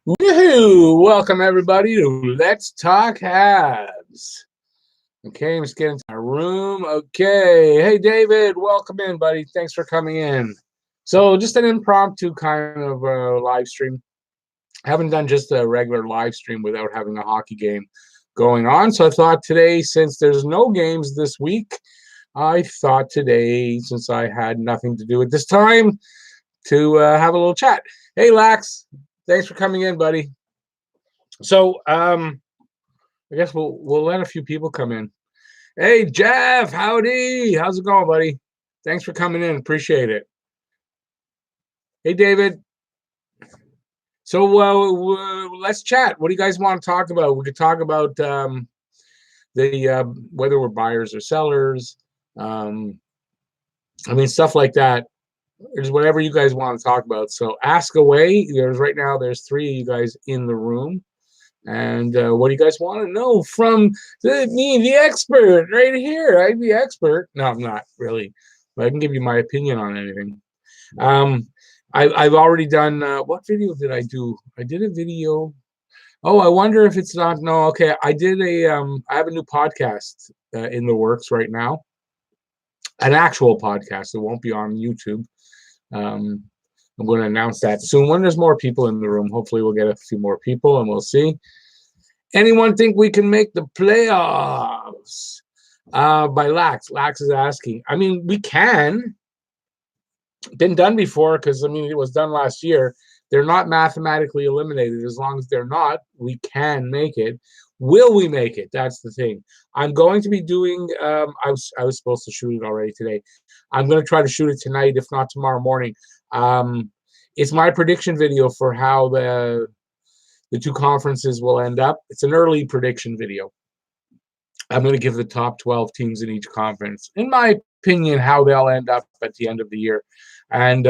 Woohoo! Welcome everybody to Let's Talk Habs. Okay, I'm just getting into my room. Okay, hey David, welcome in, buddy. Thanks for coming in. So, just an impromptu kind of live stream. I haven't done just a regular live stream without having a hockey game going on. So, I thought today, since there's no games this week, I thought today, since I had nothing to do at this time, to have a little chat. Hey, Lax, thanks for coming in, buddy. So, I guess we'll let a few people come in. Hey, Jeff, howdy. How's it going, buddy? Thanks for coming in. Appreciate it. Hey, David. So let's chat. What do you guys want to talk about? We could talk about the whether we're buyers or sellers. Um, I mean, stuff like that. There's whatever you guys want to talk about. So ask away. There's three of you guys in the room. And what do you guys want to know from me, the expert, right here? I'm the expert. No, I'm not really, but I can give you my opinion on anything. Um, I've already done. What video did I do? I did a video. Oh, I wonder if it's not. No, okay. I did a. I have a new podcast in the works right now. An actual podcast. It won't be on YouTube. Um, I'm going to announce that soon when there's more people in the room. Hopefully, we'll get a few more people, and we'll see. Anyone think we can make the playoffs? By Lax. Lax is asking. I mean, we can. Been done before because, I mean, it was done last year. They're not mathematically eliminated. As long as they're not, we can make it. Will we make it? That's the thing. I'm going to be doing, I was supposed to shoot it already today. I'm going to try to shoot it tonight, if not tomorrow morning. It's my prediction video for how the two conferences will end up. It's an early prediction video. I'm going to give the top 12 teams in each conference, in my opinion, how they'll end up at the end of the year. And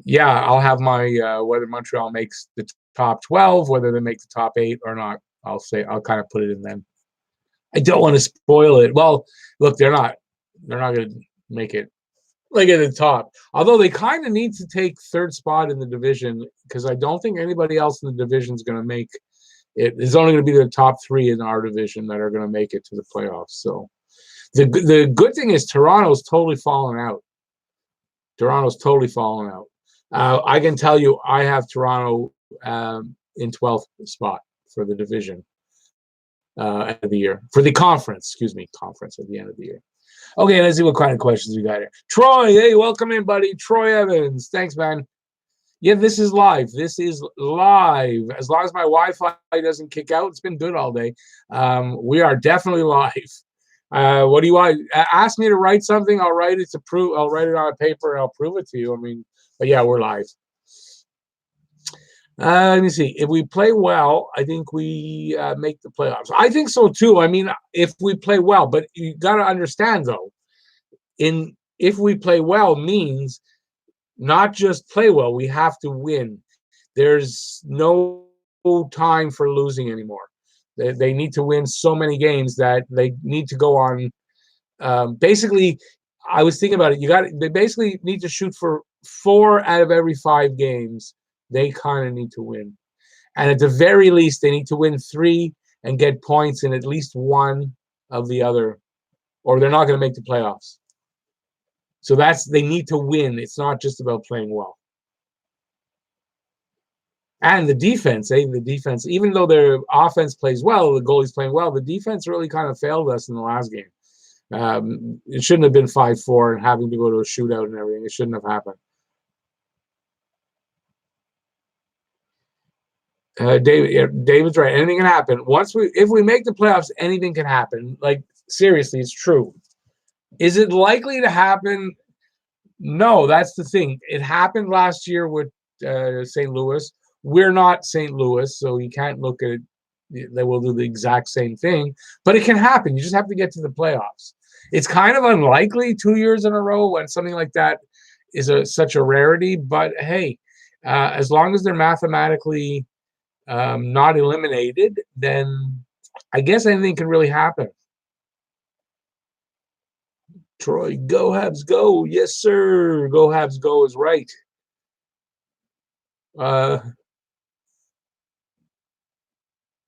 yeah, I'll have my whether Montreal makes the top 12, whether they make the top 8 or not. I'll kind of put it in then. I don't want to spoil it. Well, look, they're not going to make it like at the top. Although they kind of need to take third spot in the division because I don't think anybody else in the division is going to make it. It's only going to be the top 3 in our division that are going to make it to the playoffs. So the good thing is Toronto's totally fallen out. Toronto's totally fallen out. I can tell you, I have Toronto in 12th spot for the division at the year for the conference. Excuse me, conference at the end of the year. Okay, let's see what kind of questions we got here. Troy, hey, welcome in, buddy. Troy Evans, thanks, man. Yeah, this is live. This is live. As long as my Wi-Fi doesn't kick out, it's been good all day. We are definitely live. What do you want? Ask me to write something. I'll write it to prove. I'll write it on a paper. And I'll prove it to you. I mean, but yeah, we're live. Let me see. If we play well, I think we make the playoffs. I think so too. I mean, if we play well, but you got to understand though, if we play well means not just play well, we have to win. There's no time for losing anymore. They need to win so many games that they need to go on. Basically, I was thinking about it. They basically need to shoot for 4 out of every 5 games. They kind of need to win, and at the very least, they need to win 3 and get points in at least one of the other, or they're not going to make the playoffs. So they need to win. It's not just about playing well. And the defense, even though their offense plays well, the goalie's playing well, the defense really kind of failed us in the last game. It shouldn't have been 5-4 and having to go to a shootout and everything. It shouldn't have happened. David's right. Anything can happen. If we make the playoffs, anything can happen. Like, seriously, it's true. Is it likely to happen? No, that's the thing. It happened last year with St. Louis. We're not St. Louis, so you can't look at it. They will do the exact same thing, but it can happen. You just have to get to the playoffs. It's kind of unlikely 2 years in a row when something like that is such a rarity. But hey, as long as they're mathematically not eliminated, then I guess anything can really happen. Troy, go Habs, go! Yes, sir. Go Habs, go is right. Uh,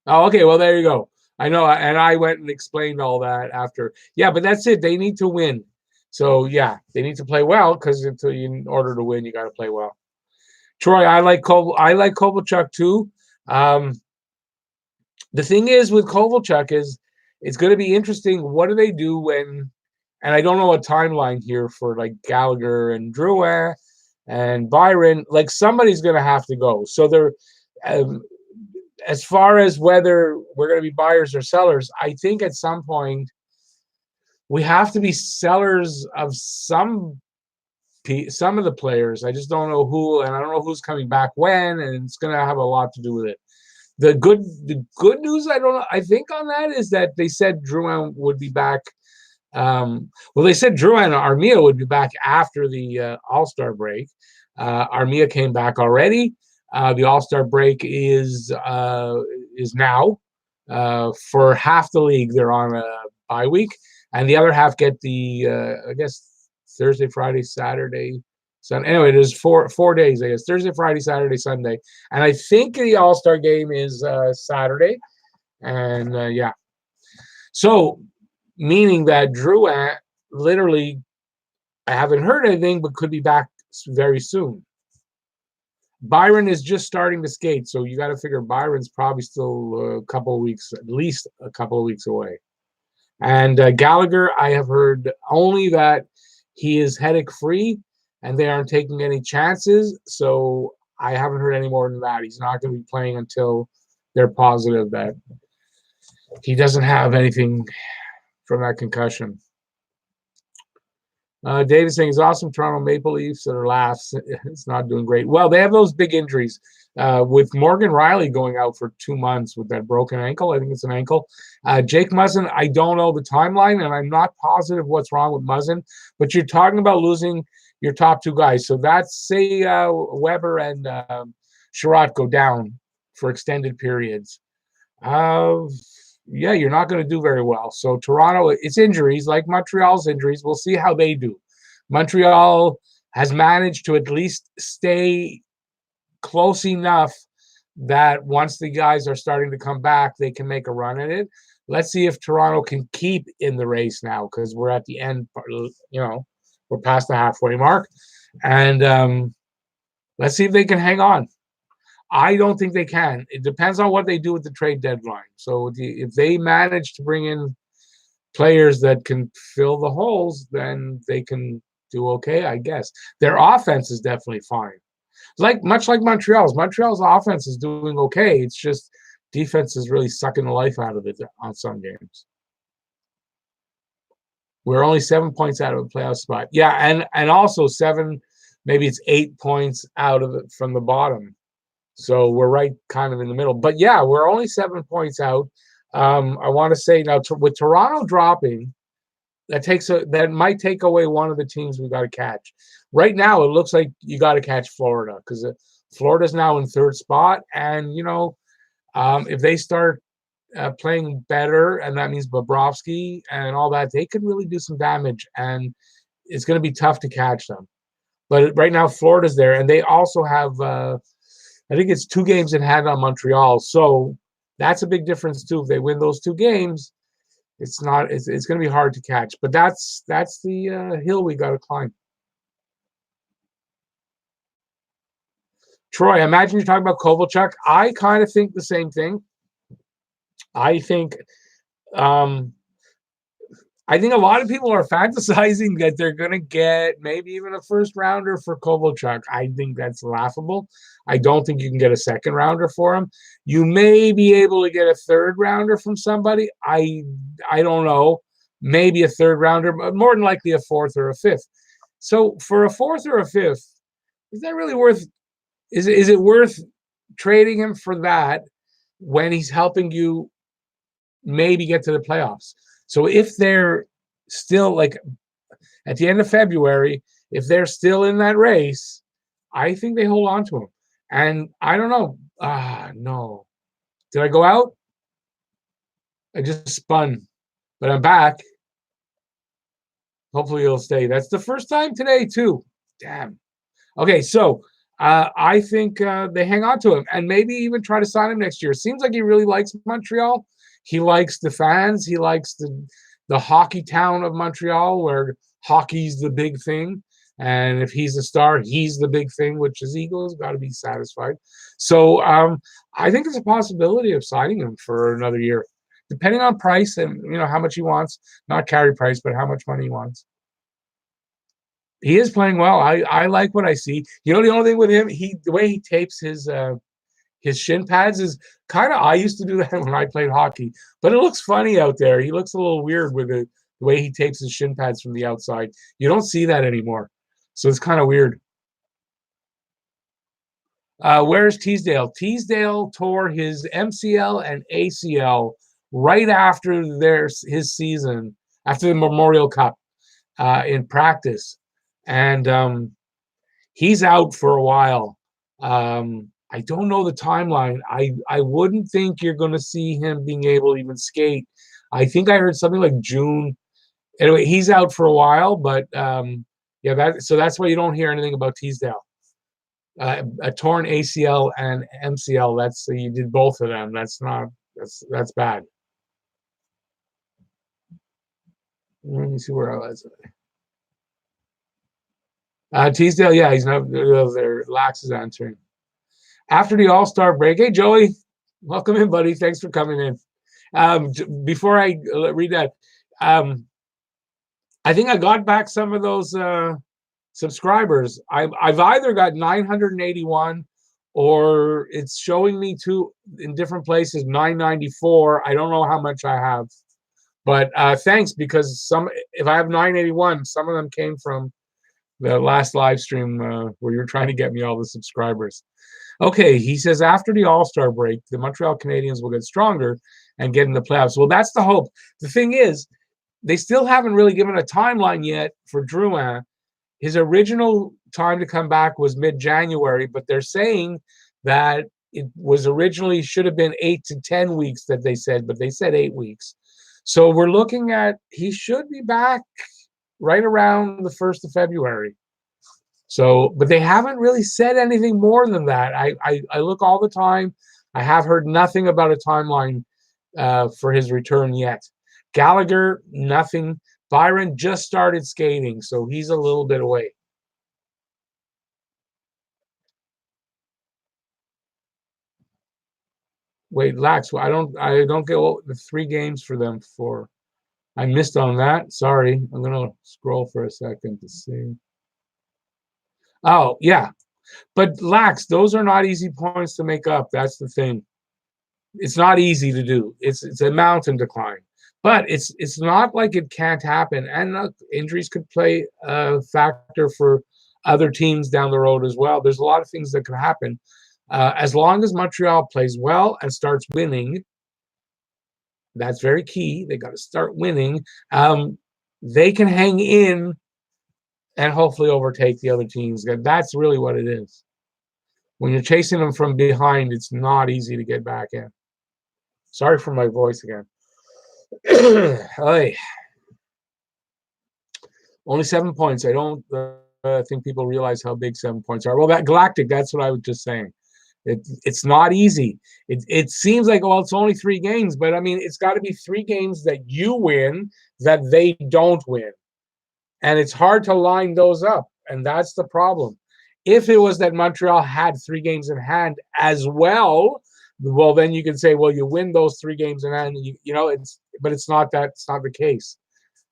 Oh, okay. Well, there you go. I know, and I went and explained all that after. Yeah, but that's it. They need to win. So yeah, they need to play well because in order to win, you got to play well. Troy, I like Kovalchuk too. Um, the thing is with Kovalchuk is it's going to be interesting. What do they do when? And I don't know a timeline here for like Gallagher and Drouin and Byron. Like somebody's going to have to go. So they're um, as far as whether we're going to be buyers or sellers. I think at some point we have to be sellers of some of the players. I just don't know who, and I don't know who's coming back when, and it's going to have a lot to do with it. The good news I think on that is that they said Drouin would be back. Well, they said Drouin and Armia would be back after the All-Star break. Armia came back already. The All-Star break is now. For half the league, they're on a bye week, and the other half get I guess Thursday, Friday, Saturday, Sunday. Anyway, it is 4 days. I guess Thursday, Friday, Saturday, Sunday, and I think the All-Star game is Saturday, and yeah. So meaning that Drouin literally, I haven't heard anything, but could be back very soon. Byron is just starting to skate, so you got to figure Byron's probably still a couple of weeks, at least a couple of weeks away. And Gallagher, I have heard only that he is headache free and they aren't taking any chances. So I haven't heard any more than that. He's not going to be playing until they're positive that he doesn't have anything from that concussion. David saying it's awesome. Toronto Maple Leafs that are laughs. It's not doing great. Well, they have those big injuries with Morgan Riley going out for 2 months with that broken ankle. I think it's an ankle. Jake Muzzin, I don't know the timeline, and I'm not positive what's wrong with Muzzin. But you're talking about losing your top two guys. So that's say Weber and Sherratt go down for extended periods. Yeah, you're not going to do very well. So Toronto, it's injuries like Montreal's injuries. We'll see how they do. Montreal has managed to at least stay close enough that once the guys are starting to come back, they can make a run at it. Let's see if Toronto can keep in the race now because we're at the end, we're past the halfway mark. And let's see if they can hang on. I don't think they can. It depends on what they do with the trade deadline. So if they manage to bring in players that can fill the holes, then they can do okay, I guess. Their offense is definitely fine. Much like Montreal's. Montreal's offense is doing okay. It's just defense is really sucking the life out of it on some games. We're only 7 points out of a playoff spot. Yeah, and also maybe it's 8 points out of it from the bottom. So we're right kind of in the middle. But yeah, we're only 7 points out. I want to say now with Toronto dropping, that might take away one of the teams we got to catch. Right now, it looks like you got to catch Florida because Florida's now in third spot. And, if they start playing better, and that means Bobrovsky and all that, they could really do some damage. And it's going to be tough to catch them. But right now, Florida's there. And they also have I think it's 2 games in hand on Montreal. So that's a big difference too. If they win those 2 games, it's going to be hard to catch. But that's the hill we got to climb. Troy, imagine you're talking about Kovalchuk. I kind of think the same thing. I think I think a lot of people are fantasizing that they're going to get maybe even a first rounder for Kovalchuk. I think that's laughable. I don't think you can get a second rounder for him. You may be able to get a third rounder from somebody. I don't know. Maybe a third rounder, but more than likely a fourth or a fifth. So for a fourth or a fifth, is that really worth? Is it worth trading him for that when he's helping you maybe get to the playoffs? So if they're still like at the end of February, if they're still in that race, I think they hold on to him. And I don't know. No. Did I go out? I just spun, but I'm back. Hopefully it'll stay. That's the first time today too. Damn. Okay, so I think they hang on to him and maybe even try to sign him next year. Seems like he really likes Montreal. He likes the fans. He likes the hockey town of Montreal, where hockey's the big thing. And if he's a star, he's the big thing, which his ego's got to be satisfied. So I think there's a possibility of signing him for another year, depending on price and how much he wants. Not carry price, but how much money he wants. He is playing well. I like what I see. The only thing with him, the way he tapes his shin pads is kind of. I used to do that when I played hockey, but it looks funny out there. He looks a little weird with the way he tapes his shin pads from the outside. You don't see that anymore, so it's kind of weird. Where's Teasdale? Teasdale tore his MCL and ACL right after his season, after the Memorial Cup in practice, and he's out for a while. I don't know the timeline. I wouldn't think you're going to see him being able to even skate. I think I heard something like June. Anyway, he's out for a while, but yeah, that's why you don't hear anything about Teasdale. A torn ACL and MCL. You did both of them. That's bad. Let me see where I was. Teasdale, yeah, he's not there. Lax is answering. After the All-Star break, hey, Joey, welcome in, buddy. Thanks for coming in. Before I read that, I think I got back some of those subscribers. I've either got 981 or it's showing me in different places 994. I don't know how much I have, but thanks, because if I have 981, some of them came from the last live stream where you're trying to get me all the subscribers. Okay, he says after the All-Star break, the Montreal Canadiens will get stronger and get in the playoffs. Well, that's the hope. The thing is, they still haven't really given a timeline yet for Drouin. His original time to come back was mid-January, but they're saying that it was originally should have been 8 to 10 weeks that they said, but they said 8 weeks. So we're looking at he should be back right around the 1st of February. So, but they haven't really said anything more than that. I look all the time. I have heard nothing about a timeline for his return yet. Gallagher, nothing. Byron just started skating, so he's a little bit away. Wait, Lax, I don't get the 3 games for them for. I missed on that. Sorry. I'm gonna scroll for a second to see. Oh, yeah. But Lax, those are not easy points to make up. That's the thing. It's not easy to do. It's a mountain to climb. But it's not like it can't happen. And injuries could play a factor for other teams down the road as well. There's a lot of things that could happen. As long as Montreal plays well and starts winning, that's very key. They got to start winning. They can hang in and hopefully overtake the other teams. That's really what it is. When you're chasing them from behind, it's not easy to get back in. Sorry for my voice again. Only 7 points. I don't think people realize how big 7 points are. Well, that Galactic, that's what I was just saying. It's not easy. It seems like, well, it's only 3 games, but I mean, it's got to be 3 games that you win that they don't win. And it's hard to line those up. And that's the problem. If it was that Montreal had 3 games in hand as well, then you can say, well, you win those 3 games in hand. But it's not that. It's not the case.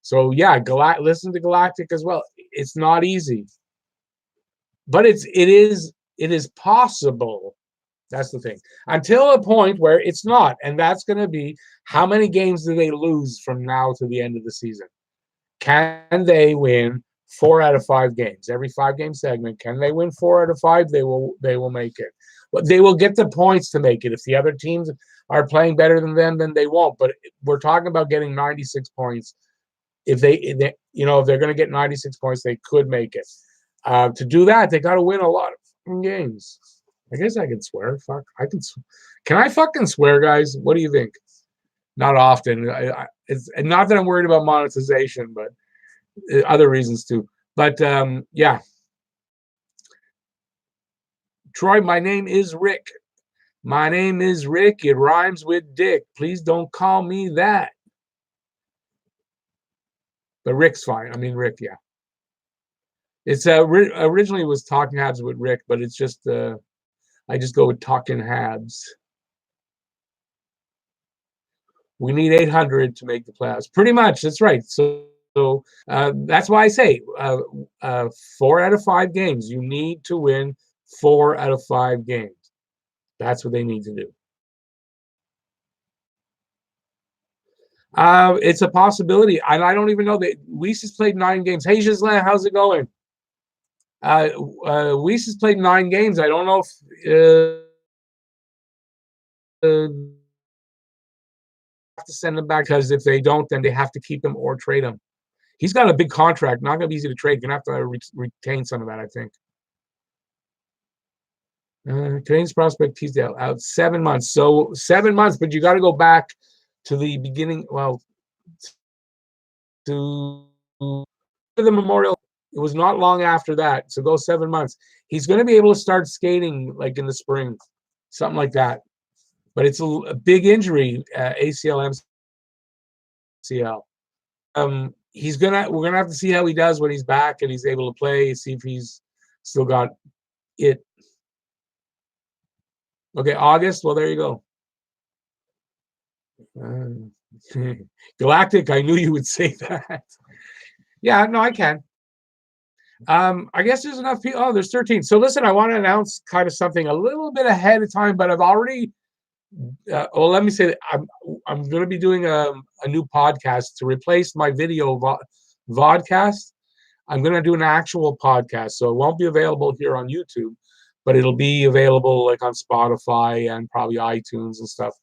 So yeah, listen to Galactic as well. It's not easy, but it is possible. That's the thing. Until a point where it's not, and that's going to be how many games do they lose from now to the end of the season? Can they win 4 out of 5 games? Every 5-game segment, can they win 4 out of 5? They will make it. But they will get the points to make it. If the other teams are playing better than them, then they won't. But we're talking about getting 96 points. If they're going to get 96 points, they could make it. To do that, they got to win a lot of games. I guess I can swear. Fuck, I can. Can I fucking swear, guys? What do you think? Not often. It's not that I'm worried about monetization, but other reasons too. But yeah. Troy, my name is Rick. My name is Rick. It rhymes with Dick. Please don't call me that. But Rick's fine. I mean, Rick, yeah. It's originally it was Talking Habs with Rick, but it's just I just go with Talking Habs. We need 800 to make the playoffs. Pretty much, that's right. So that's why I say 4 out of 5 games. You need to win 4 out of 5 games. That's what they need to do. It's a possibility, and I don't even know that Weiss has played 9 games. Hey, Gisela, how's it going? Weiss has played 9 games. I don't know if have to send him back, because if they don't, then they have to keep him or trade him. He's got a big contract, not going to be easy to trade. Going to have to retain some of that, I think. Canadiens prospect Teasdale out 7 months. So 7 months, but you got to go back to the beginning. Well, to the Memorial. It was not long after that. So go 7 months. He's going to be able to start skating like in the spring, something like that. But it's a big injury, ACL, MCL. We're gonna have to see how he does when he's back and he's able to play. See if he's still got it. Okay, August. Well, there you go. Galactic. I knew you would say that. Yeah, no, I can. I guess there's enough people. Oh, there's 13. So listen, I want to announce kind of something a little bit ahead of time, but I've already. Well, let me say that I'm going to be doing a new podcast to replace my video vodcast. I'm going to do an actual podcast, so it won't be available here on YouTube, but it'll be available like on Spotify and probably iTunes and stuff.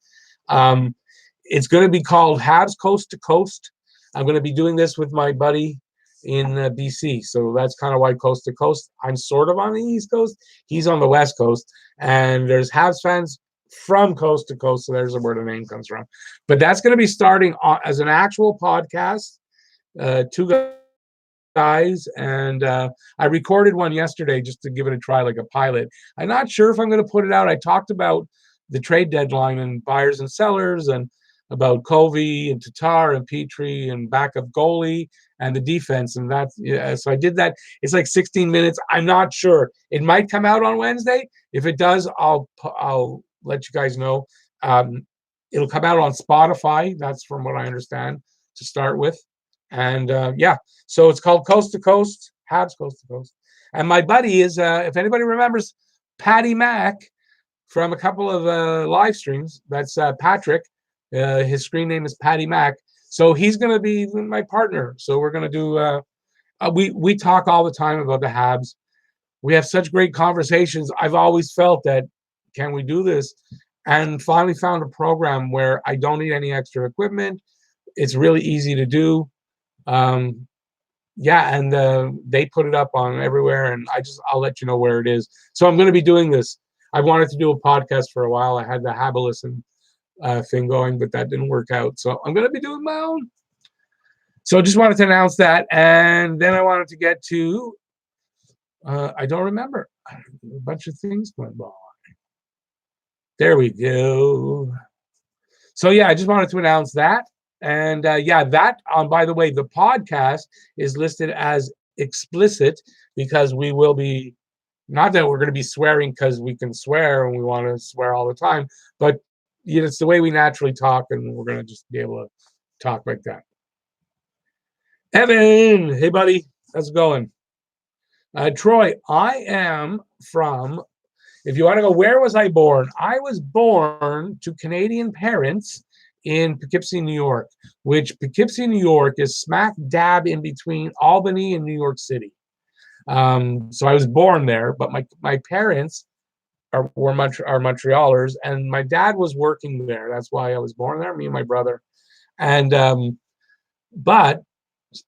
It's going to be called Habs Coast to Coast. I'm going to be doing this with my buddy in BC, so that's kind of why Coast to Coast. I'm sort of on the East Coast. He's on the West Coast, and there's Habs fans from coast to coast, so there's where the name comes from. But that's going to be starting as an actual podcast. 2 guys, and I recorded one yesterday just to give it a try, like a pilot. I'm not sure if I'm going to put it out. I talked about the trade deadline and buyers and sellers, and about Covey and Tatar and Petrie and backup goalie and the defense, and that's so I did that. It's like 16 minutes. I'm not sure. It might come out on Wednesday. If it does, I'll let you guys know. It'll come out on Spotify. That's from what I understand to start with. And yeah, so it's called Coast to Coast, Habs Coast to Coast. And my buddy is, if anybody remembers, Patty Mack from a couple of live streams. That's Patrick. His screen name is Patty Mack. So he's going to be my partner. So we're going to do. We talk all the time about the Habs. We have such great conversations. I've always felt that, can we do this? And finally found a program where I don't need any extra equipment. It's really easy to do. Yeah, and they put it up on everywhere, and I'll let you know where it is. So I'm going to be doing this. I wanted to do a podcast for a while. I had the Habelism thing going, but that didn't work out. So I'm going to be doing my own. So just wanted to announce that, and then I wanted to get to. I don't remember. A bunch of things went by. There we go. So yeah, I just wanted to announce that. And yeah, that, by the way, the podcast is listed as explicit because we will be, not that we're going to be swearing because we can swear and we want to swear all the time, but it's the way we naturally talk, and we're going to just be able to talk like that. Evan, hey buddy, how's it going? Troy, I am from, if you want to go, where was I born? I was born to Canadian parents in Poughkeepsie, New York, which Poughkeepsie, New York is smack dab in between Albany and New York City. So I was born there, but my parents are Montrealers, and my dad was working there. That's why I was born there, me and my brother. And but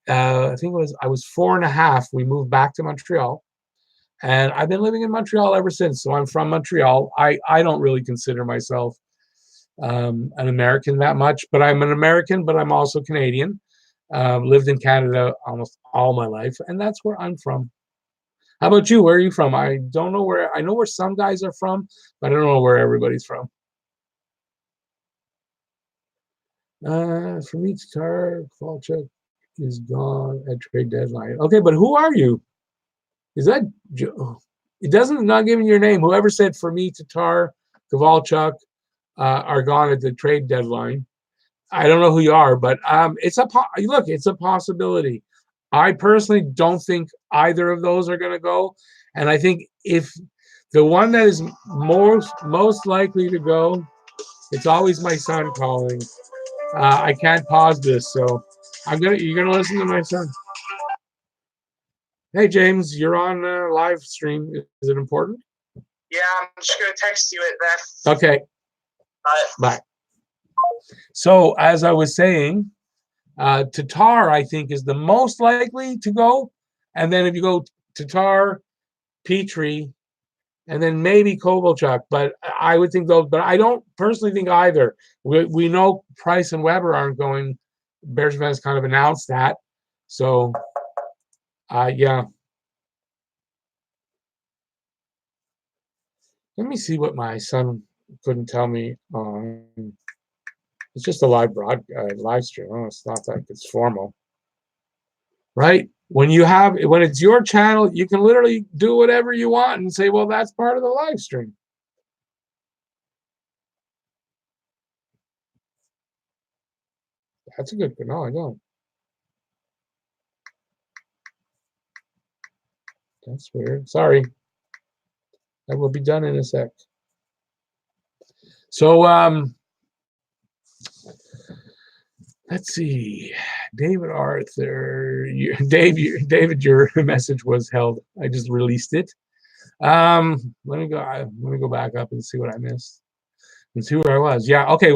I think I was 4.5. We moved back to Montreal. And I've been living in Montreal ever since. So I'm from Montreal. I don't really consider myself an American that much, but I'm an American, but I'm also Canadian. Lived in Canada almost all my life, and that's where I'm from. How about you? Where are you from? I don't know where. I know where some guys are from, but I don't know where everybody's from. For me, Tatar Kowalczyk is gone at trade deadline. Okay, but who are you? Is that Joe? It doesn't not giving your name. Whoever said for me, Tatar Kowalczyk are gone at the trade deadline. I don't know who you are, but it's look. It's a possibility. I personally don't think either of those are going to go, and I think if the one that is most likely to go, it's always my son calling. I can't pause this, so you're gonna listen to my son. Hey James, you're on live stream. Is it important? Yeah, I'm just gonna text you it then. Okay. Bye. So as I was saying, Tatar I think is the most likely to go, and then if you go Tatar, Petrie, and then maybe Kovalchuk, but I would think those. But I don't personally think either. We know Price and Weber aren't going. Bergevin has kind of announced that, so yeah. Let me see what my son couldn't tell me. It's just a live stream. Oh, it's not like it's formal, right? When it's your channel, you can literally do whatever you want and say, well, that's part of the live stream. That's a good one. No, I don't. That's weird. Sorry. That will be done in a sec. So, let's see. David Arthur. David, your message was held. I just released it. Let me go back up and see what I missed. And see where I was. Yeah, okay.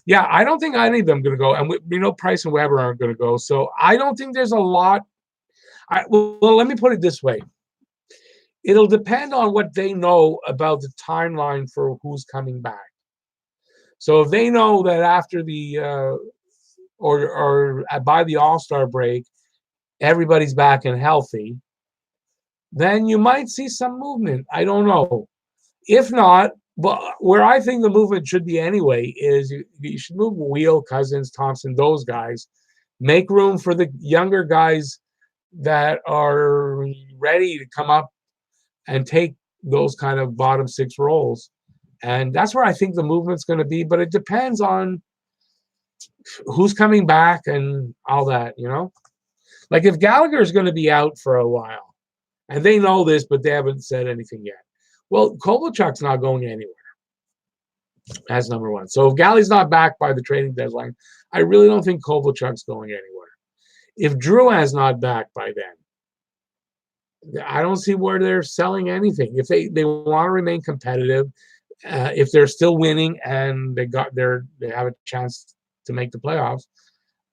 Yeah, I don't think any of them are going to go. And we know Price and Weber aren't going to go. So I don't think there's a lot. Well, let me put it this way. It'll depend on what they know about the timeline for who's coming back. So if they know that after the or by the All-Star break, everybody's back and healthy, then you might see some movement. I don't know. If not, but where I think the movement should be anyway is you should move Wheel, Cousins, Thompson, those guys. Make room for the younger guys that are ready to come up and take those kind of bottom six roles. And that's where I think the movement's going to be. But it depends on who's coming back and all that, Like if Gallagher is going to be out for a while, and they know this, but they haven't said anything yet. Well, Kovalchuk's not going anywhere. That's number one. So if Galley's not back by the trading deadline, I really don't think Kovalchuk's going anywhere. If Drouin's not back by then, I don't see where they're selling anything. If they want to remain competitive, if they're still winning and they have a chance to make the playoffs,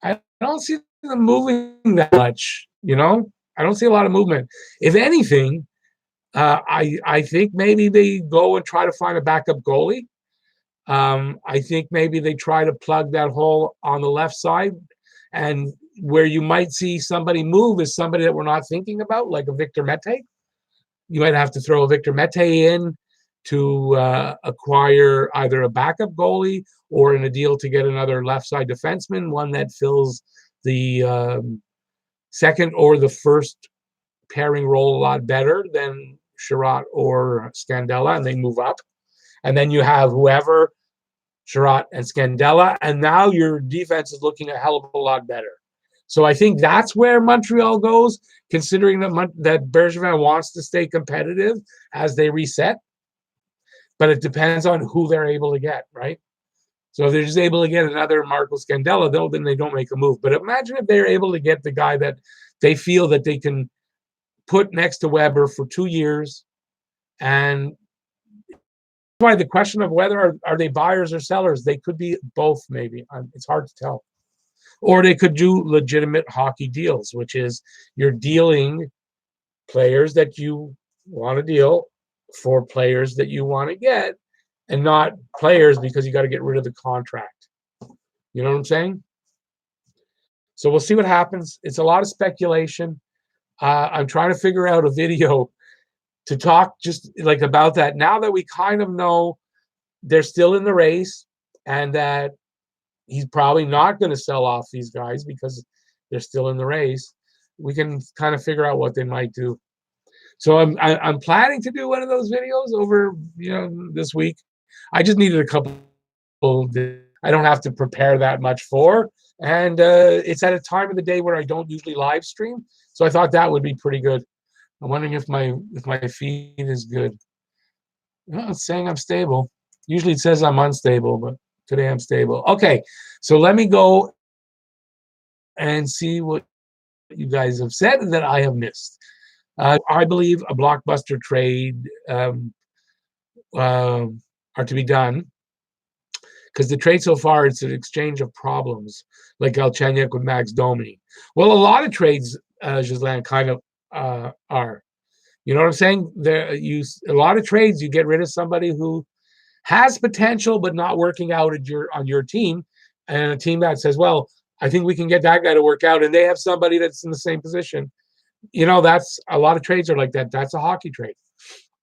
I don't see them moving that much. I don't see a lot of movement. If anything, I think maybe they go and try to find a backup goalie. I think maybe they try to plug that hole on the left side, and where you might see somebody move is somebody that we're not thinking about, like a Victor Mete. You might have to throw a Victor Mete in to acquire either a backup goalie or in a deal to get another left side defenseman, one that fills the second or the first pairing role a lot better than Sherratt or Scandella, and they move up. And then you have whoever, Sherratt and Scandella, and now your defense is looking a hell of a lot better. So I think that's where Montreal goes, considering that Bergevin wants to stay competitive as they reset. But it depends on who they're able to get, right? So if they're just able to get another Marco Scandella, then they don't make a move. But imagine if they're able to get the guy that they feel that they can put next to Weber for 2 years. And why the question of whether are they buyers or sellers, they could be both, maybe. It's hard to tell. Or they could do legitimate hockey deals, which is you're dealing players that you want to deal for players that you want to get, and not players because you got to get rid of the contract. You know what I'm saying? So we'll see what happens. It's a lot of speculation. I'm trying to figure out a video to talk just like about that. Now that we kind of know they're still in the race and that he's probably not going to sell off these guys because they're still in the race, we can kind of figure out what they might do. So I'm planning to do one of those videos over this week. I just needed a couple. I don't have to prepare that much for, and it's at a time of the day where I don't usually live stream. So I thought that would be pretty good. I'm wondering if my feed is good. Well, it's saying I'm stable. Usually it says I'm unstable, but today I'm stable. Okay, so let me go and see what you guys have said that I have missed. I believe a blockbuster trade are to be done because the trade so far it's an exchange of problems, like Galchenyuk with Max Domi. Well, a lot of trades, Ghislain, kind of are. You know what I'm saying? A lot of trades, you get rid of somebody who has potential but not working out on your team, and a team that says, well, I think we can get that guy to work out, and they have somebody that's in the same position. That's a lot of trades are like that. That's a hockey trade.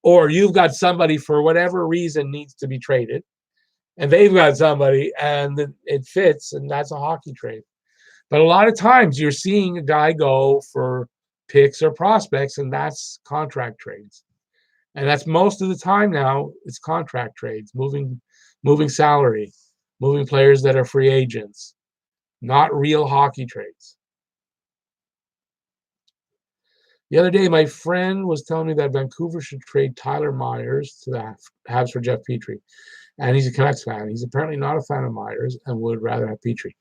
Or you've got somebody for whatever reason needs to be traded, and they've got somebody and it fits, and that's a hockey trade. But a lot of times you're seeing a guy go for picks or prospects, and that's contract trades. And that's most of the time now, it's contract trades, moving salary, moving players that are free agents, not real hockey trades. The other day, my friend was telling me that Vancouver should trade Tyler Myers to the Habs for Jeff Petrie. And he's a Canucks fan. He's apparently not a fan of Myers and would rather have Petrie.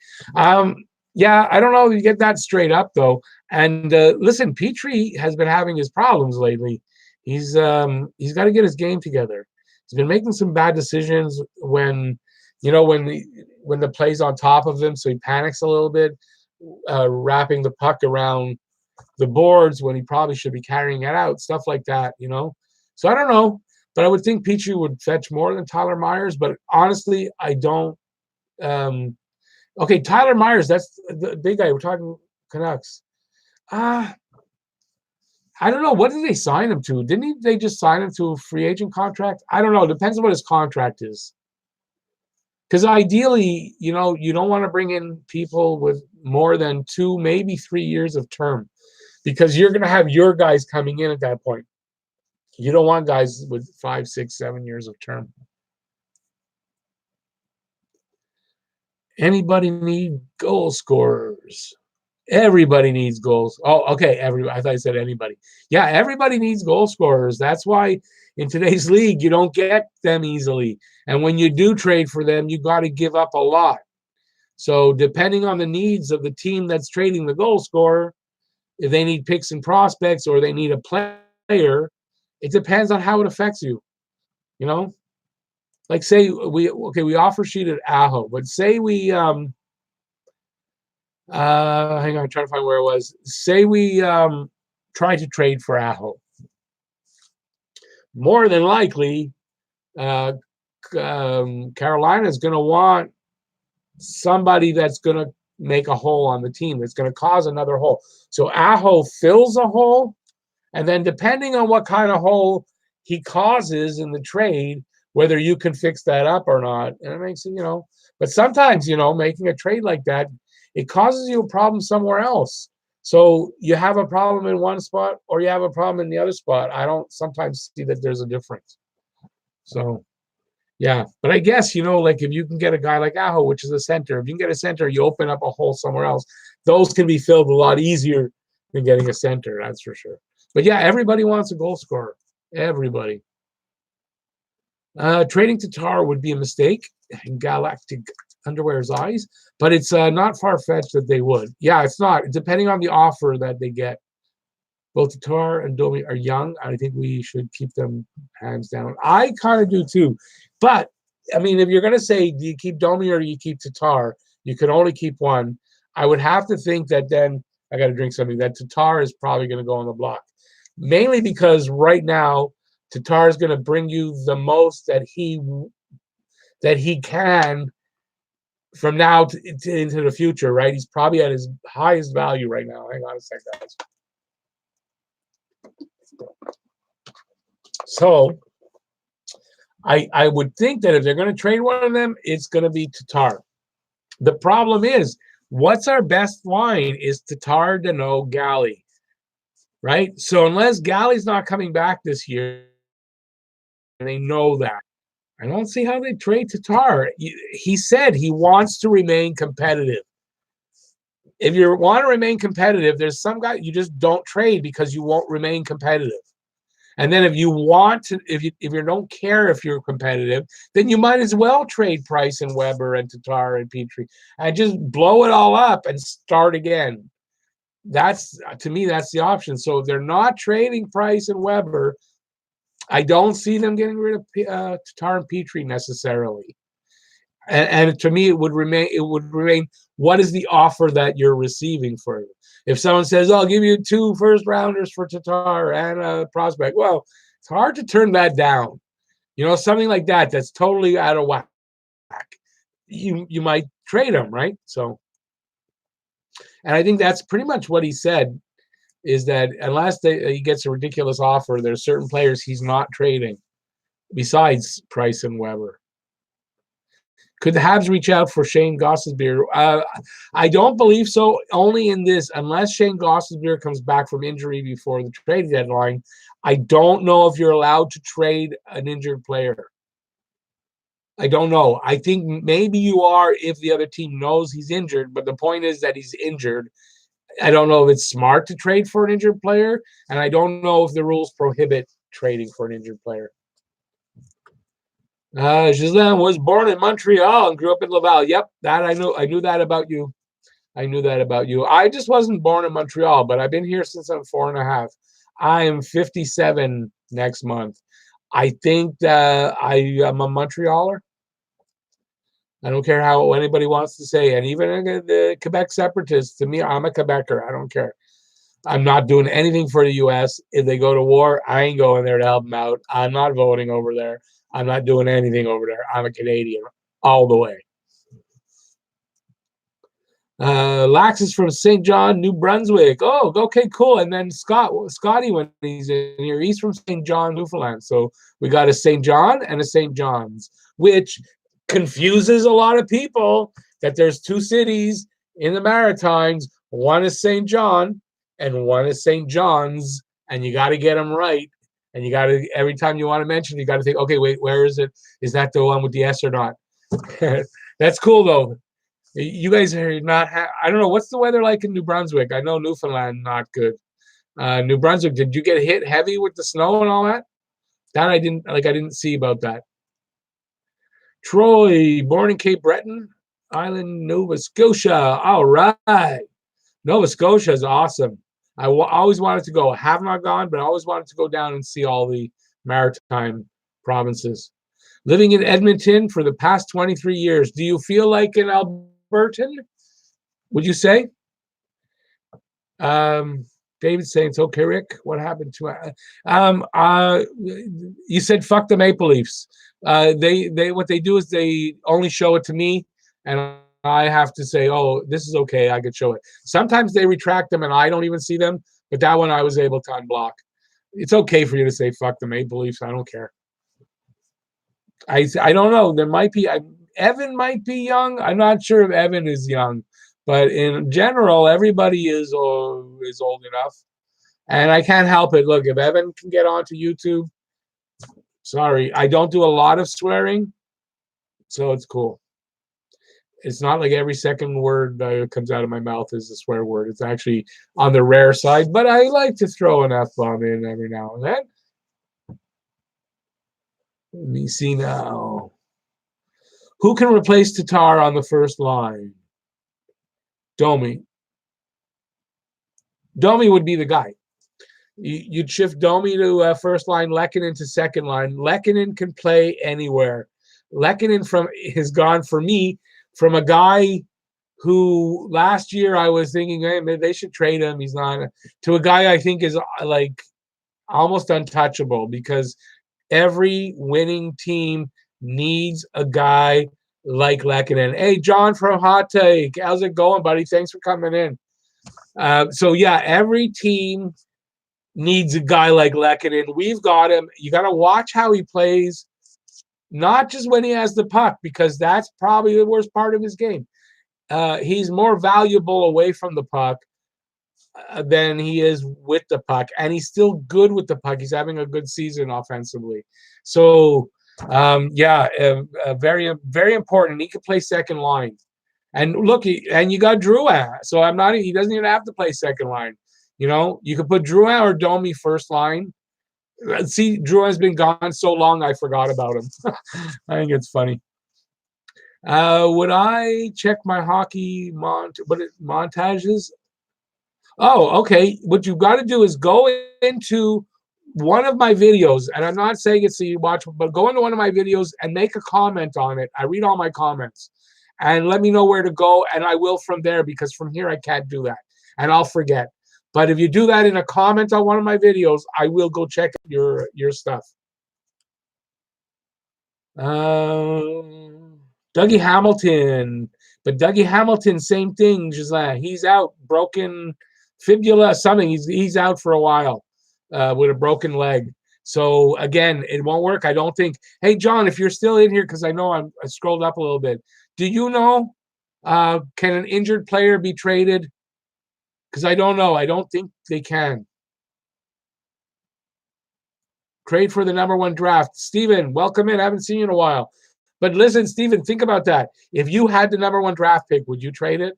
Yeah, I don't know if you get that straight up, though. And listen, Petrie has been having his problems lately. He's got to get his game together. He's been making some bad decisions when the play's on top of him, so he panics a little bit, wrapping the puck around the boards when he probably should be carrying it out, stuff like that, So I don't know, but I would think Petrie would fetch more than Tyler Myers, but honestly, I don't. Okay, Tyler Myers, that's the big guy. We're talking Canucks. I don't know. What did they sign him to? Didn't they just sign him to a free agent contract? I don't know. It depends on what his contract is. Because ideally, you don't want to bring in people with more than 2, maybe 3 years of term, because you're going to have your guys coming in at that point. You don't want guys with 5, 6, 7 years of term. Anybody need goal scorers? Everybody needs goals. Oh, okay. I thought I said anybody. Yeah, everybody needs goal scorers. That's why in today's league, you don't get them easily. And when you do trade for them, you got to give up a lot. So depending on the needs of the team that's trading the goal scorer, if they need picks and prospects or they need a player, it depends on how it affects you. Like say we offer sheeted Aho, but say we hang on, I'm trying to find where it was. Say we try to trade for Aho. More than likely, Carolina is going to want somebody that's going to make a hole on the team, that's going to cause another hole. So Aho fills a hole, and then depending on what kind of hole he causes in the trade, whether you can fix that up or not, and it makes it, But sometimes, making a trade like that, it causes you a problem somewhere else. So you have a problem in one spot or you have a problem in the other spot. I don't sometimes see that there's a difference. So, yeah. But I guess, like if you can get a guy like Aho, which is a center, if you can get a center, you open up a hole somewhere else. Those can be filled a lot easier than getting a center, that's for sure. But yeah, everybody wants a goal scorer. Everybody. Trading Tatar would be a mistake in Galactic Underwear's eyes, but it's not far-fetched that they would. Yeah, it's not. Depending on the offer that they get. Both Tatar and Domi are young. I think we should keep them hands down. I kind of do too. But, I mean, if you're going to say, do you keep Domi or do you keep Tatar? You can only keep one. I would have to think that then, I got to drink something, that Tatar is probably going to go on the block. Mainly because right now, Tatar is going to bring you the most that he can from now into the future, right? He's probably at his highest value right now. Hang on a second, guys. So I would think that if they're going to trade one of them, it's going to be Tatar. The problem is, what's our best line is Tatar, Danault, Galley, right? So unless Galley's not coming back this year, and they know that, I don't see how they trade Tatar. He said he wants to remain competitive. If you want to remain competitive, there's some guy you just don't trade because you won't remain competitive. And then if you want to, if you don't care if you're competitive, then you might as well trade Price and Weber and Tatar and Petrie and just blow it all up and start again. That's, to me, that's the option. So if they're not trading Price and Weber, I don't see them getting rid of Tatar and Petrie necessarily. And to me, it would remain. What is the offer that you're receiving for it? If someone says, "I'll give you 2 first-rounders for Tatar and a prospect," well, it's hard to turn that down. Something like that that's totally out of whack. You might trade him, right? So, and I think that's pretty much what he said, is that unless he gets a ridiculous offer, there's certain players he's not trading besides Price and Weber. Could the Habs reach out for Shane Gostisbehere? I don't believe so, only in this. Unless Shane Gostisbehere comes back from injury before the trade deadline, I don't know if you're allowed to trade an injured player. I don't know. I think maybe you are if the other team knows he's injured, but the point is that he's injured. I don't know if it's smart to trade for an injured player, and I don't know if the rules prohibit trading for an injured player. Ghislain was born in Montreal and grew up in Laval. Yep, that I knew. I knew that about you. I just wasn't born in Montreal, but I've been here since I'm 4.5. I am 57 next month. I think that I am a Montrealer. I don't care how anybody wants to say, and even the Quebec separatists, to me, I'm a Quebecer. I don't care. I'm not doing anything for the U.S. If they go to war, I ain't going there to help them out. I'm not voting over there. I'm not doing anything over there. I'm a Canadian all the way. Lax is from St. John, New Brunswick. Oh, okay, cool. And then Scotty, when he's in here, he's from St. John, Newfoundland. So we got a St. John and a St. John's, which confuses a lot of people that there's 2 cities in the Maritimes. One is St. John and one is St. John's, and you got to get them right. And you got to, every time you want to mention, you got to think, okay, wait, where is it? Is that the one with the S or not? That's cool, though. You guys are not, I don't know, what's the weather like in New Brunswick? I know Newfoundland, not good. New Brunswick, did you get hit heavy with the snow and all that? That I didn't see about that. Troy, born in Cape Breton Island, Nova Scotia. All right. Nova Scotia is awesome. I always wanted to go. I have not gone, but I always wanted to go down and see all the maritime provinces. Living in Edmonton for the past 23 years. Do you feel like an Albertan? Would you say? David's saying it's okay, Rick. What happened to you said fuck the Maple Leafs. They what they do is they only show it to me, and I have to say, oh, this is okay. I could show it. Sometimes they retract them, and I don't even see them. But that one I was able to unblock. It's okay for you to say fuck the Maple Leafs. I don't care. I don't know. There might be Evan might be young. I'm not sure if Evan is young, but in general, everybody is old enough, and I can't help it. Look, if Evan can get onto YouTube, sorry, I don't do a lot of swearing, so it's cool. It's not like every second word that comes out of my mouth is a swear word. It's actually on the rare side, but I like to throw an F-bomb in every now and then. Let me see now. Who can replace Tatar on the first line? Domi. Domi would be the guy. You'd shift Domi to first line, Lehkonen to second line. Lehkonen can play anywhere. Lehkonen has gone, for me, from a guy who last year I was thinking, hey, maybe they should trade him. He's not, to a guy I think is like almost untouchable, because every winning team needs a guy like Lehkonen. Hey, John from Hot Take. How's it going, buddy? Thanks for coming in. So, yeah, every team needs a guy like Lehkonen. We've got him. You got to watch how he plays, not just when he has the puck, because that's probably the worst part of his game. He's more valuable away from the puck than he is with the puck, and he's still good with the puck. He's having a good season offensively. So, very, very important. He could play second line. And look, and you got Drouin. So he doesn't even have to play second line. You know, you could put Drouin or Domi first line. See, Drouin's been gone so long, I forgot about him. I think it's funny. Would I check my hockey montages? Oh, okay. What you've got to do is go into one of my videos, and I'm not saying it so you watch, but go into one of my videos and make a comment on it. I read all my comments, and let me know where to go, and I will from there, because from here I can't do that, and I'll forget. But if you do that in a comment on one of my videos, I will go check your stuff. Dougie Hamilton. But Dougie Hamilton, same thing, Giselle. He's out, broken fibula, something. He's out for a while with a broken leg. So, again, it won't work, I don't think. Hey, John, if you're still in here, because I know I scrolled up a little bit. Do you know, can an injured player be traded? Because I don't know. I don't think they can. Trade for the #1 draft. Steven, welcome in. I haven't seen you in a while. But listen, Steven, think about that. If you had the #1 draft pick, would you trade it?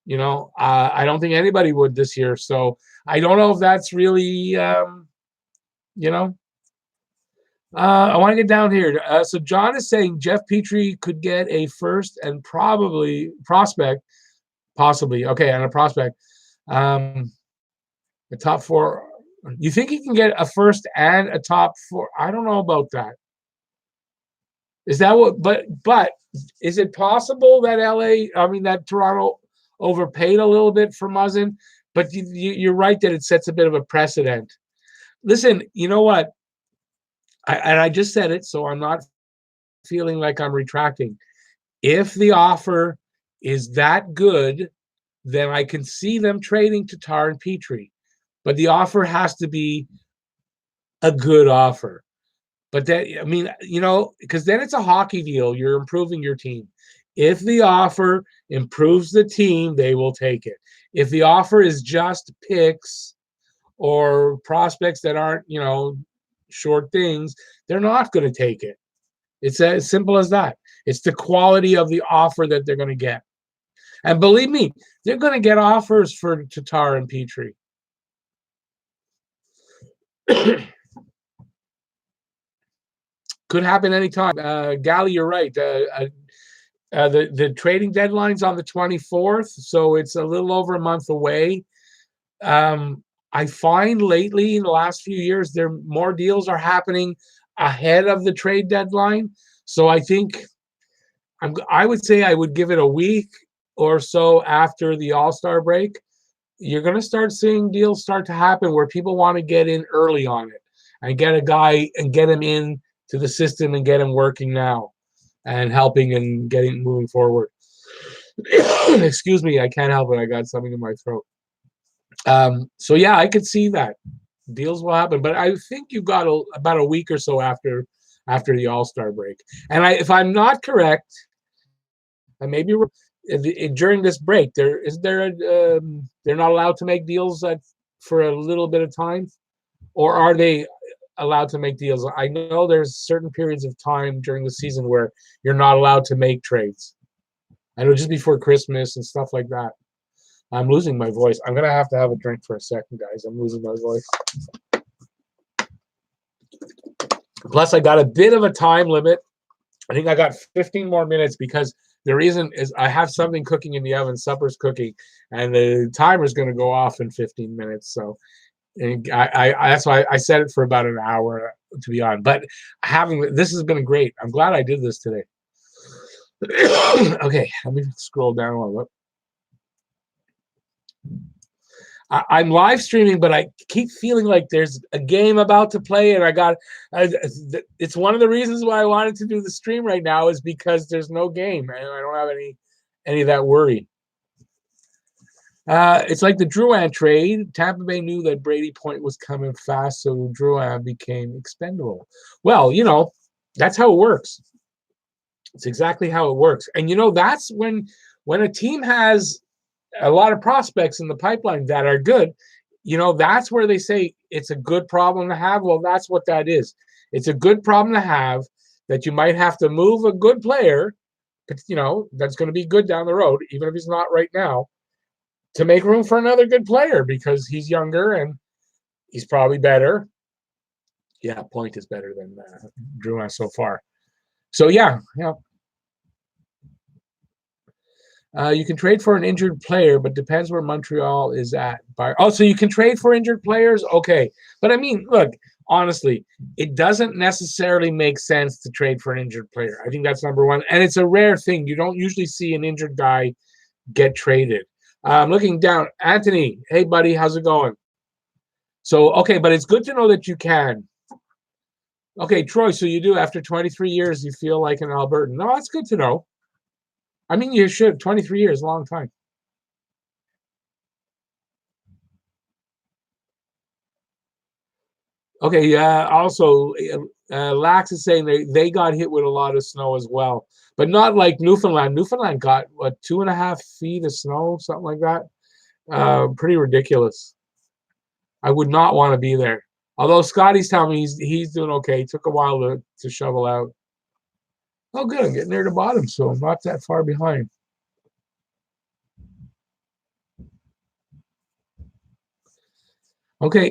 You know, I don't think anybody would this year. So I don't know if that's really, you know. I want to get down here. So John is saying Jeff Petrie could get a first and possibly, okay, and a prospect. The top 4. You think he can get a first and a top 4? I don't know about that. Is that what? But is it possible that that Toronto overpaid a little bit for Muzzin? But you're right that it sets a bit of a precedent. Listen, you know what? I just said it, so I'm not feeling like I'm retracting. If the offer is that good, then I can see them trading Tatar and Petrie. But the offer has to be a good offer. But that, I mean, you know, because then it's a hockey deal. You're improving your team. If the offer improves the team, they will take it. If the offer is just picks or prospects that aren't, you know, short things, they're not going to take it. It's as simple as that. It's the quality of the offer that they're going to get. And believe me, they're going to get offers for Tatar and Petrie. Could happen anytime. Gally, you're right. The trading deadline's on the 24th, so it's a little over a month away. I find lately in the last few years, more deals are happening ahead of the trade deadline. So I think I would say I would give it a week or so after the All-Star break. You're going to start seeing deals start to happen where people want to get in early on it and get a guy and get him in to the system and get him working now and helping and getting moving forward. Excuse me, I can't help it. I got something in my throat. So yeah, I could see that deals will happen, but I think you've got about a week or so after the All-Star break. And if I'm not correct, and maybe during this break, they're not allowed to make deals for a little bit of time, or are they allowed to make deals? I know there's certain periods of time during the season where you're not allowed to make trades. I know just before Christmas and stuff like that. I'm losing my voice. I'm going to have a drink for a second, guys. I'm losing my voice. Plus, I got a bit of a time limit. I think I got 15 more minutes because the reason is I have something cooking in the oven. Supper's cooking, and the timer's going to go off in 15 minutes. So that's why I set it for about an hour to be on. But this has been great. I'm glad I did this today. Okay, let me scroll down a little bit. I'm live streaming, but I keep feeling like there's a game about to play, and it's one of the reasons why I wanted to do the stream right now is because there's no game, and I don't have any of that worry. It's like the Drouin trade. Tampa Bay knew that Brady Point was coming fast, so Drouin became expendable. Well, that's how it works. It's exactly how it works. And that's when a team has a lot of prospects in the pipeline that are good, that's where they say it's a good problem to have. Well, that's what that is. It's a good problem to have that you might have to move a good player, but that's going to be good down the road, even if he's not right now, to make room for another good player because he's younger and he's probably better. Yeah, Point is better than Drouin so far. So yeah. You can trade for an injured player, but depends where Montreal is at. So you can trade for injured players? Okay. But I mean, look, honestly, it doesn't necessarily make sense to trade for an injured player. I think that's number one. And it's a rare thing. You don't usually see an injured guy get traded. I'm looking down. Anthony, hey, buddy, how's it going? So, okay, but it's good to know that you can. Okay, Troy, so you do, after 23 years, you feel like an Albertan. No, that's good to know. I mean, you should. 23 years, a long time. Okay, yeah. Also, Lax is saying they got hit with a lot of snow as well, but not like Newfoundland. Newfoundland got, what, 2.5 feet of snow, something like that. Pretty ridiculous. I would not want to be there. Although Scotty's telling me he's doing okay. It took a while to shovel out. Oh, good. I'm getting near the bottom, so I'm not that far behind. Okay,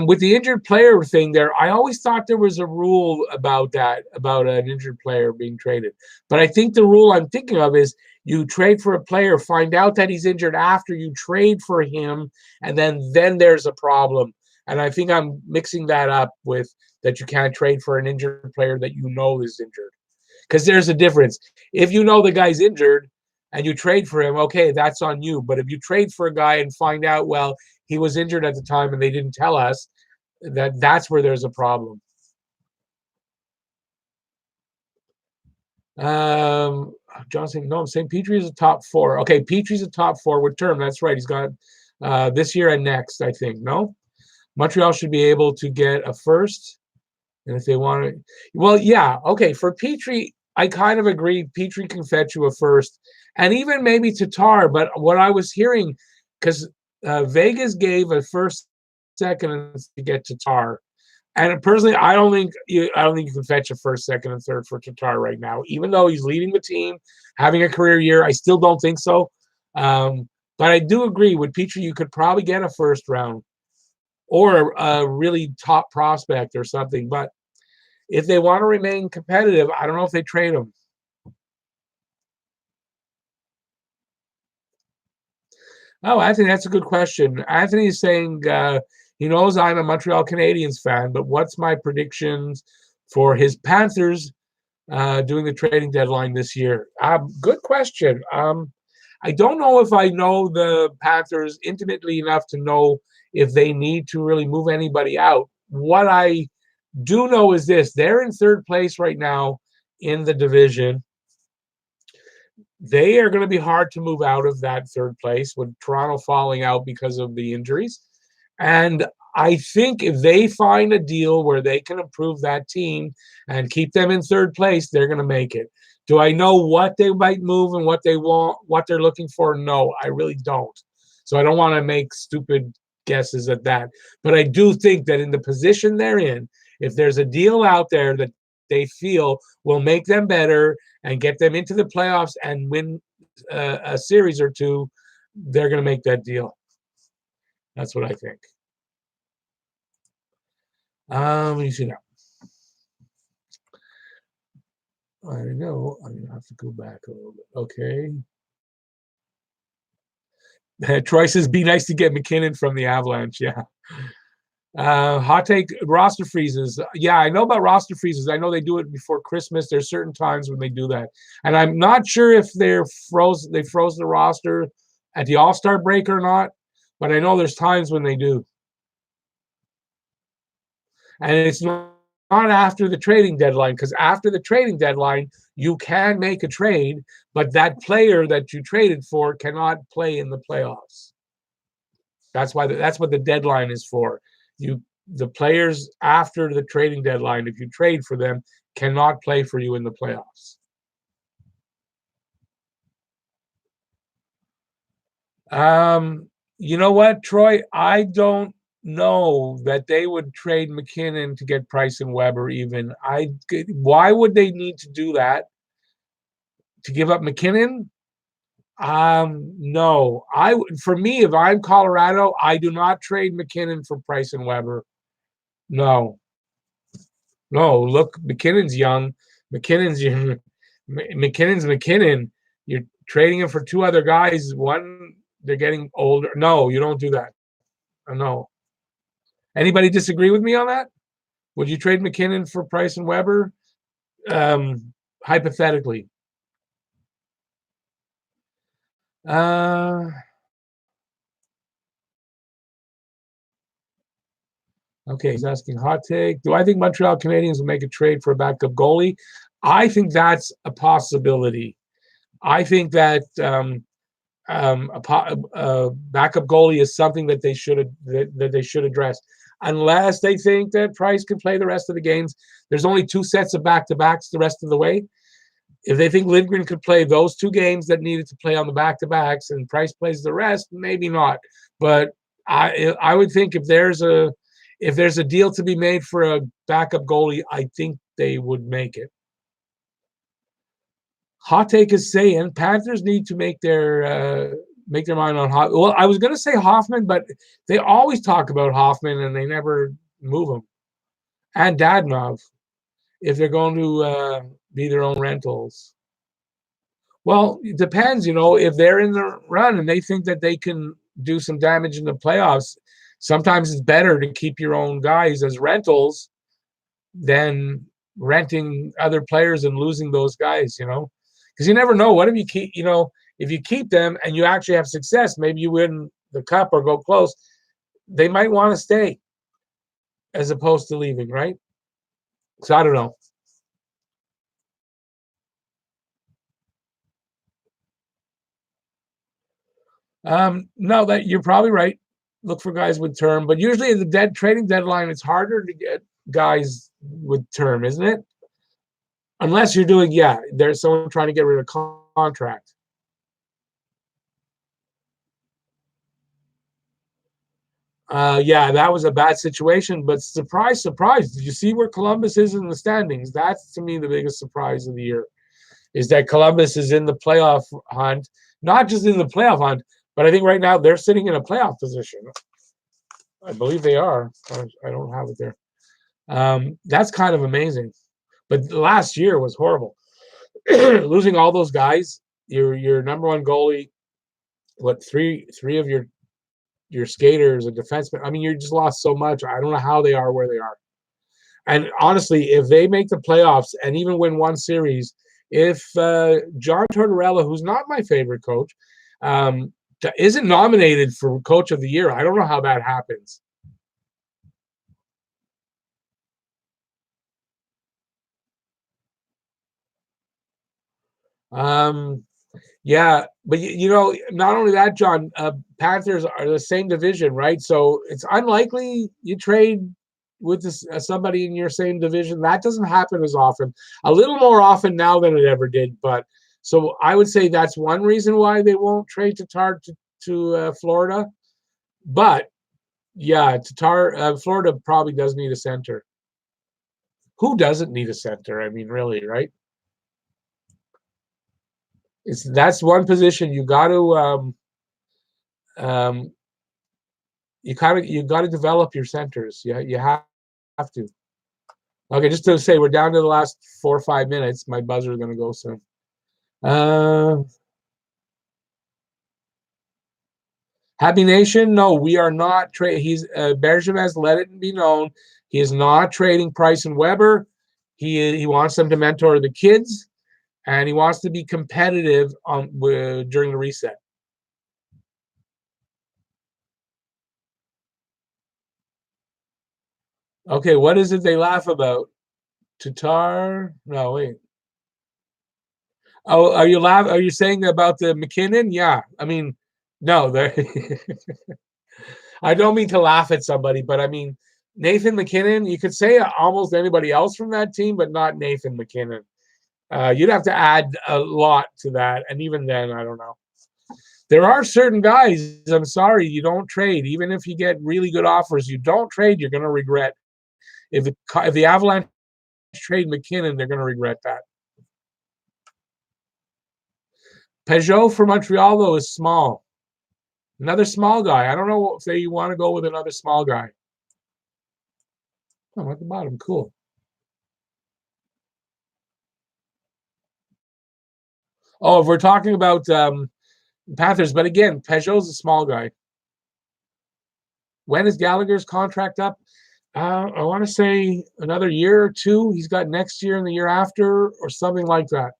with the injured player thing there, I always thought there was a rule about that, about an injured player being traded. But I think the rule I'm thinking of is you trade for a player, find out that he's injured after you trade for him, and then there's a problem. And I think I'm mixing that up with that you can't trade for an injured player that you know is injured. Because there's a difference. If you know the guy's injured and you trade for him, okay, that's on you. But if you trade for a guy and find out, well, he was injured at the time and they didn't tell us, that's where there's a problem. John saying, no, I'm saying Petrie is a top four. Okay, Petrie's a top four with term. That's right. He's got this year and next, I think. No? Montreal should be able to get a first. And if they want to, well, yeah, okay. For Petrie, I kind of agree. Petrie can fetch you a first, and even maybe Tatar. But what I was hearing, because Vegas gave a first, second to get Tatar, and personally, I don't think you can fetch a first, second, and third for Tatar right now. Even though he's leading the team, having a career year, I still don't think so. But I do agree with Petrie. You could probably get a first round or a really top prospect or something. But if they want to remain competitive, I don't know if they trade him. Oh, Anthony, that's a good question. Anthony is saying he knows I'm a Montreal Canadiens fan, but what's my predictions for his Panthers doing the trading deadline this year? Good question. I don't know if I know the Panthers intimately enough to know if they need to really move anybody out. What I do know is this: they're in third place right now in the division. They are going to be hard to move out of that third place with Toronto falling out because of the injuries. And I think if they find a deal where they can improve that team and keep them in third place, they're going to make it. Do I know what they might move and what they want, what they're looking for? No, I really don't. So I don't want to make stupid guesses at that. But I do think that in the position they're in, if there's a deal out there that they feel will make them better and get them into the playoffs and win a series or two, they're going to make that deal. That's what I think. Let me see now. I know I'm going to have to go back a little bit. Okay. Troy says, be nice to get McKinnon from the Avalanche. Yeah. Hot take, roster freezes. Yeah, I know about roster freezes. I know they do it before Christmas. There's certain times when they do that. And I'm not sure if they froze the roster at the All-Star break or not, but I know there's times when they do. And it's not after the trading deadline, because after the trading deadline, you can make a trade, but that player that you traded for cannot play in the playoffs. That's what the deadline is for. The players after the trading deadline, if you trade for them, cannot play for you in the playoffs. You know what, Troy? I don't know that they would trade McKinnon to get Price and Weber even. Why would they need to do that? To give up McKinnon? No. For me, if I'm Colorado, I do not trade McKinnon for Price and Weber. No. No, look, McKinnon's young. McKinnon's McKinnon. You're trading him for two other guys. One, they're getting older. No, you don't do that. No. Anybody disagree with me on that? Would you trade McKinnon for Price and Weber? Hypothetically. Okay, he's asking hot take. Do I think Montreal Canadiens will make a trade for a backup goalie? I think that's a possibility. I think that a backup goalie is something that they should address, unless they think that Price can play the rest of the games. There's only 2 sets of back-to-backs the rest of the way. If they think Lindgren could play those 2 games that needed to play on the back-to-backs and Price plays the rest, maybe not. But I would think if there's a deal to be made for a backup goalie, I think they would make it. Hot take is saying Panthers need to make their mind on Hoffman. Well, I was going to say Hoffman, but they always talk about Hoffman and they never move him. And Dadonov, if they're going to be their own rentals. Well, it depends, if they're in the run and they think that they can do some damage in the playoffs, sometimes it's better to keep your own guys as rentals than renting other players and losing those guys, because you never know. What if you keep, if you keep them and you actually have success, maybe you win the cup or go close, they might want to stay as opposed to leaving, right? So I don't know. No, that you're probably right. Look for guys with term, but usually at the trading deadline, it's harder to get guys with term, isn't it? Unless you're doing, there's someone trying to get rid of contract. That was a bad situation, but surprise. Did you see where Columbus is in the standings? That's, to me, the biggest surprise of the year, is that Columbus is in the playoff hunt. Not just in the playoff hunt, but I think right now they're sitting in a playoff position. I believe they are. I don't have it there. That's kind of amazing. But last year was horrible. Losing all those guys, your number one goalie, three of your skaters, a defenseman. I mean, you just lost so much. I don't know how they are where they are. And honestly, if they make the playoffs and even win one series, if John Tortorella, who's not my favorite coach, isn't nominated for Coach of the Year, I don't know how that happens. Yeah, but not only that, John, Panthers are the same division, right? So it's unlikely you trade with somebody in your same division. That doesn't happen as often. A little more often now than it ever did. But so I would say that's one reason why they won't trade Tatar to Florida. But Tatar, Florida probably does need a center. Who doesn't need a center? I mean, really, right? That's one position you got to you got to develop your centers. You have to. Okay, just to say, we're down to the last 4 or 5 minutes. My buzzer is going to go soon. Happy Nation, no, we are not trading. Bergevin has let it be known he is not trading Price and Weber. He wants them to mentor the kids, and he wants to be competitive during the reset. Okay, what is it they laugh about? Tatar? No, wait. Oh, are you saying about the McKinnon? Yeah, I mean, no, I don't mean to laugh at somebody, but I mean, Nathan MacKinnon, you could say almost anybody else from that team, but not Nathan MacKinnon. You'd have to add a lot to that. And even then, I don't know. There are certain guys, I'm sorry, you don't trade. Even if you get really good offers, you don't trade, you're going to regret. If the Avalanche trade MacKinnon, they're going to regret that. Peugeot for Montreal, though, is small. Another small guy. I don't know if you want to go with another small guy. Oh, at the bottom. Cool. Oh, if we're talking about Panthers, but again, Peugeot's a small guy. When is Gallagher's contract up? I want to say another year or two. He's got next year and the year after or something like that.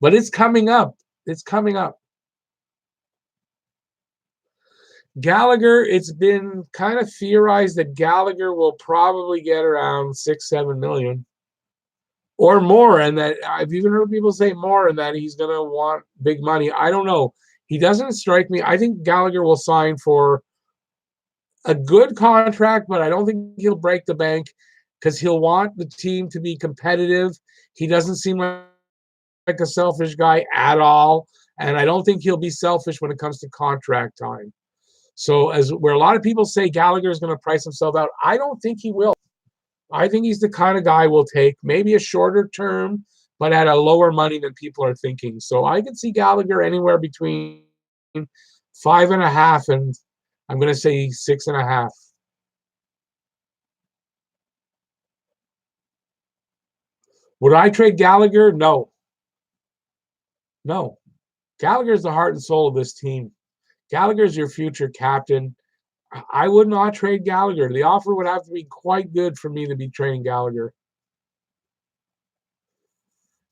But it's coming up. It's coming up. Gallagher, it's been kind of theorized that Gallagher will probably get around 6-7 million or more, and that I've even heard people say more, and that he's going to want big money. I don't know. He doesn't strike me. I think Gallagher will sign for a good contract, but I don't think he'll break the bank because he'll want the team to be competitive. He doesn't seem like a selfish guy at all, and I don't think he'll be selfish when it comes to contract time. So as where a lot of people say Gallagher is going to price himself out, I don't think he will. I think he's the kind of guy will take maybe a shorter term, but at a lower money than people are thinking. So I can see Gallagher anywhere between 5.5 and I'm going to say 6.5. Would I trade Gallagher? No. No. Gallagher's the heart and soul of this team. Gallagher's your future captain. I would not trade Gallagher. The offer would have to be quite good for me to be trading Gallagher.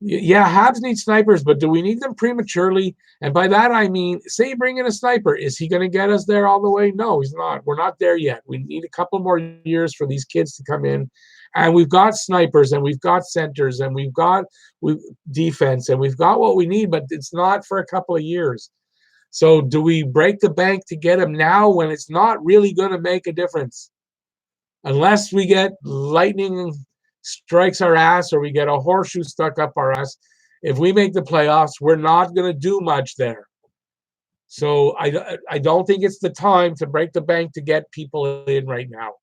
Yeah, Habs need snipers, but do we need them prematurely? And by that, I mean, say you bring in a sniper. Is he going to get us there all the way? No, he's not. We're not there yet. We need a couple more years for these kids to come in. And we've got snipers, and we've got centers, and we've got defense, and we've got what we need, but it's not for a couple of years. So do we break the bank to get him now when it's not really going to make a difference? Unless we get lightning strikes our ass or we get a horseshoe stuck up our ass, if we make the playoffs, we're not going to do much there. So I don't think it's the time to break the bank to get people in right now.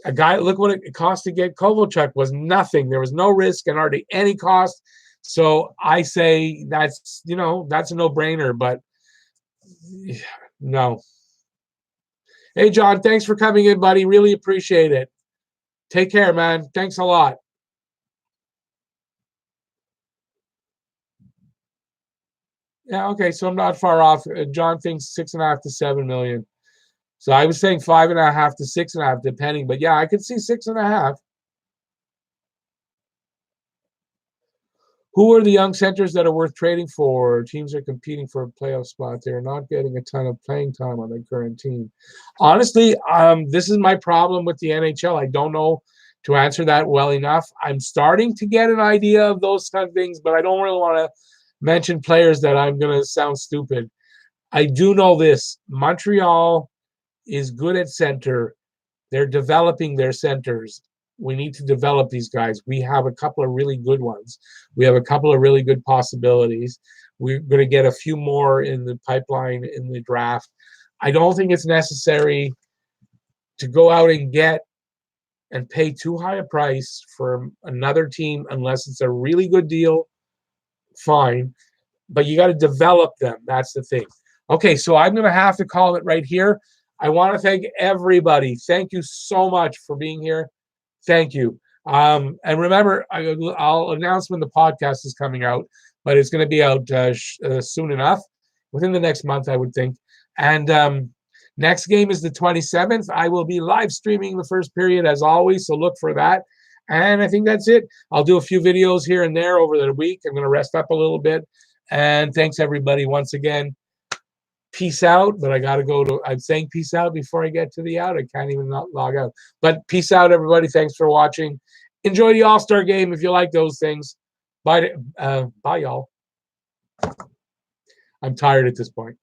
A guy, look what it cost to get Kovalchuk was nothing. There was no risk and hardly any cost. So I say that's a no-brainer, but no. Hey, John, thanks for coming in, buddy. Really appreciate it. Take care, man. Thanks a lot. Yeah, okay, so I'm not far off. John thinks 6.5 to 7 million. So I was saying 5.5 to 6.5, depending. But yeah, I could see 6.5. Who are the young centers that are worth trading for? Teams are competing for a playoff spot. They're not getting a ton of playing time on their current team. Honestly, this is my problem with the NHL. I don't know to answer that well enough. I'm starting to get an idea of those kind of things, but I don't really want to mention players that I'm going to sound stupid. I do know this. Montreal is good at center. They're developing their centers. We need to develop these guys. We have a couple of really good ones. We have a couple of really good possibilities. We're going to get a few more in the pipeline in the draft. I don't think it's necessary to go out and get and pay too high a price for another team unless it's a really good deal. Fine. But you got to develop them. That's the thing. Okay, so I'm going to have to call it right here. I want to thank everybody. Thank you so much for being here. Thank you. And remember, I'll announce when the podcast is coming out, but it's going to be out soon enough, within the next month, I would think. And next game is the 27th. I will be live streaming the first period as always, so look for that. And I think that's it. I'll do a few videos here and there over the week. I'm going to rest up a little bit. And thanks, everybody, once again. Peace out, but I got to go to, I'm saying peace out before I get to the out. I can't even not log out. But peace out, everybody. Thanks for watching. Enjoy the All-Star game if you like those things. Bye, y'all. I'm tired at this point.